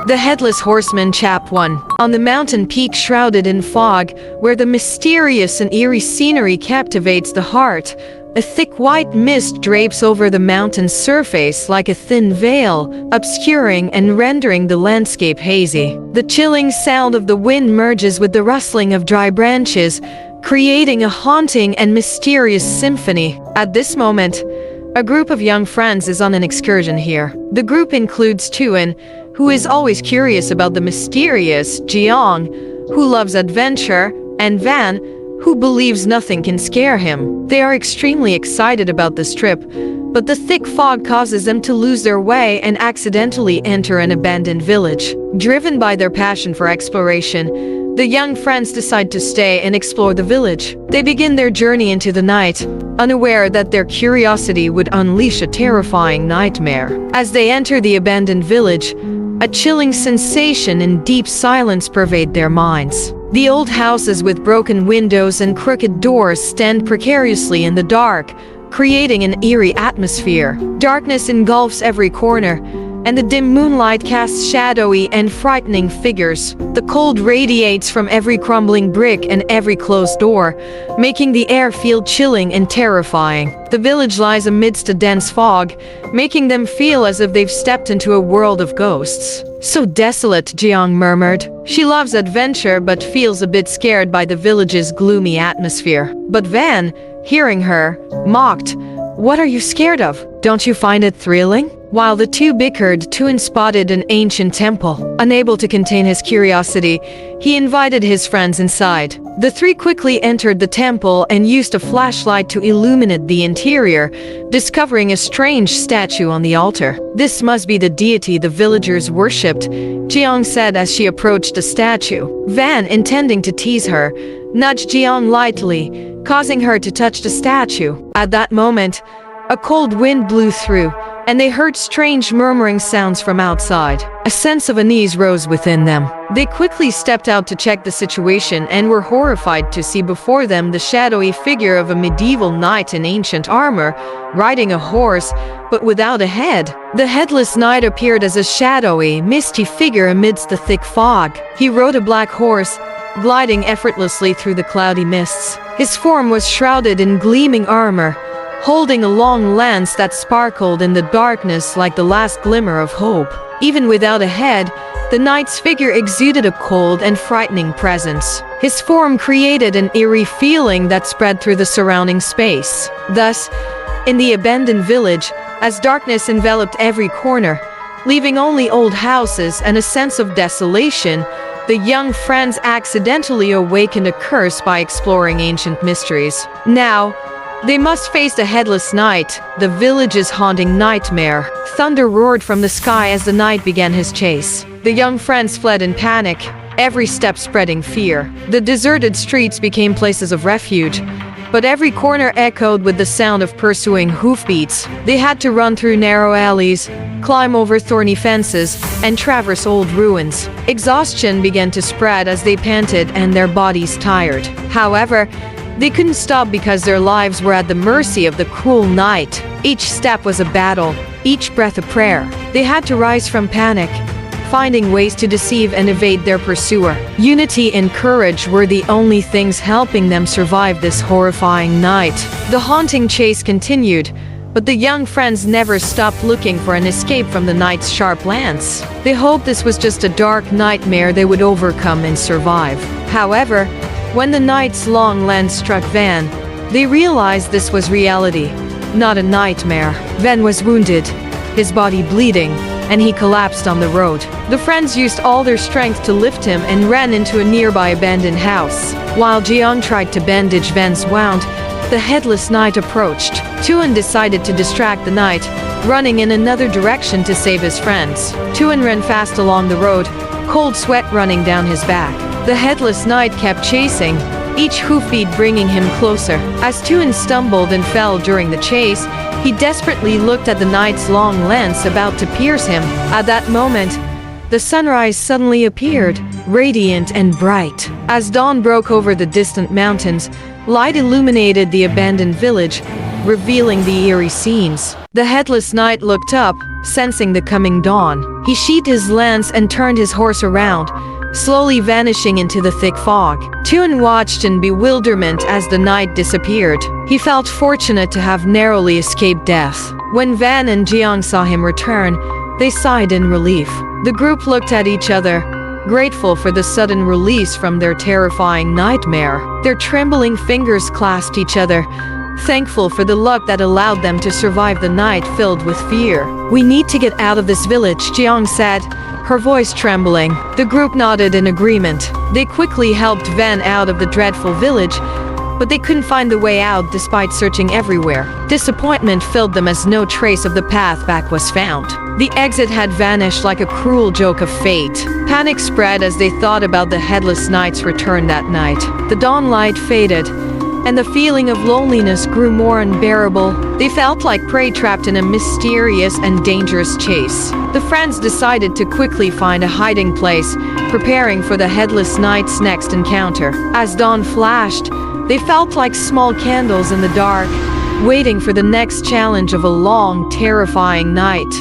The Headless Horseman Chap 1. On the mountain peak shrouded in fog, where the mysterious and eerie scenery captivates the heart, a thick white mist drapes over the mountain's surface like a thin veil, obscuring and rendering the landscape hazy. The chilling sound of the wind merges with the rustling of dry branches, creating a haunting and mysterious symphony. At this moment, a group of young friends is on an excursion here. The group includes Tuan, who is always curious about the mysterious, Jiang, who loves adventure, and Van, who believes nothing can scare him. They are extremely excited about this trip, but the thick fog causes them to lose their way and accidentally enter an abandoned village. Driven by their passion for exploration, the young friends decide to stay and explore the village. They begin their journey into the night, unaware that their curiosity would unleash a terrifying nightmare. As they enter the abandoned village, a chilling sensation and deep silence pervade their minds. The old houses with broken windows and crooked doors stand precariously in the dark, creating an eerie atmosphere. Darkness engulfs every corner, and the dim moonlight casts shadowy and frightening figures. The cold radiates from every crumbling brick and every closed door, making the air feel chilling and terrifying. The village lies amidst a dense fog, making them feel as if they've stepped into a world of ghosts. "So desolate," Jiang murmured. She loves adventure but feels a bit scared by the village's gloomy atmosphere. But Van, hearing her, mocked, "What are you scared of? Don't you find it thrilling?" While the two bickered, Tuan spotted an ancient temple. Unable to contain his curiosity, he invited his friends inside. The three quickly entered the temple and used a flashlight to illuminate the interior, discovering a strange statue on the altar. "This must be the deity the villagers worshipped," Jiang said as she approached the statue. Van, intending to tease her, nudged Jiang lightly, causing her to touch the statue. At that moment, a cold wind blew through, and they heard strange murmuring sounds from outside. A sense of unease rose within them. They quickly stepped out to check the situation and were horrified to see before them the shadowy figure of a medieval knight in ancient armor, riding a horse, but without a head. The headless knight appeared as a shadowy, misty figure amidst the thick fog. He rode a black horse, gliding effortlessly through the cloudy mists. His form was shrouded in gleaming armor, holding a long lance that sparkled in the darkness like the last glimmer of hope. Even without a head, the knight's figure exuded a cold and frightening presence. His form created an eerie feeling that spread through the surrounding space. Thus, in the abandoned village, as darkness enveloped every corner, leaving only old houses and a sense of desolation, the young friends accidentally awakened a curse by exploring ancient mysteries. Now, they must face the headless knight, the village's haunting nightmare. Thunder roared from the sky as the knight began his chase. The young friends fled in panic, every step spreading fear. The deserted streets became places of refuge, but every corner echoed with the sound of pursuing hoofbeats. They had to run through narrow alleys, climb over thorny fences, and traverse old ruins. Exhaustion began to spread as they panted and their bodies tired. However, they couldn't stop because their lives were at the mercy of the cruel night. Each step was a battle, each breath a prayer. They had to rise from panic, finding ways to deceive and evade their pursuer. Unity and courage were the only things helping them survive this horrifying night. The haunting chase continued, but the young friends never stopped looking for an escape from the knight's sharp lance. They hoped this was just a dark nightmare they would overcome and survive. However, when the knight's long lance struck Van, they realized this was reality, not a nightmare. Van was wounded, his body bleeding, and he collapsed on the road. The friends used all their strength to lift him and ran into a nearby abandoned house. While Jiang tried to bandage Van's wound, the headless knight approached. Tuan decided to distract the knight, running in another direction to save his friends. Tuan ran fast along the road, cold sweat running down his back. The headless knight kept chasing, each hoofbeat bringing him closer. As Tuan stumbled and fell during the chase, he desperately looked at the knight's long lance about to pierce him. At that moment, the sunrise suddenly appeared, radiant and bright. As dawn broke over the distant mountains, light illuminated the abandoned village, revealing the eerie scenes. The headless knight looked up, sensing the coming dawn. He sheathed his lance and turned his horse around, slowly vanishing into the thick fog. Tune watched in bewilderment as the knight disappeared. He felt fortunate to have narrowly escaped death. When Van and Jiang saw him return, they sighed in relief. The group looked at each other, grateful for the sudden release from their terrifying nightmare. Their trembling fingers clasped each other, thankful for the luck that allowed them to survive the night filled with fear. "We need to get out of this village," Jiang said, her voice trembling. The group nodded in agreement. They quickly helped Van out of the dreadful village, but they couldn't find the way out despite searching everywhere. Disappointment filled them as no trace of the path back was found. The exit had vanished like a cruel joke of fate. Panic spread as they thought about the headless knight's return that night. The dawn light faded, and the feeling of loneliness grew more unbearable. They felt like prey trapped in a mysterious and dangerous chase. The friends decided to quickly find a hiding place, preparing for the headless knight's next encounter. As dawn flashed, they felt like small candles in the dark, waiting for the next challenge of a long, terrifying night.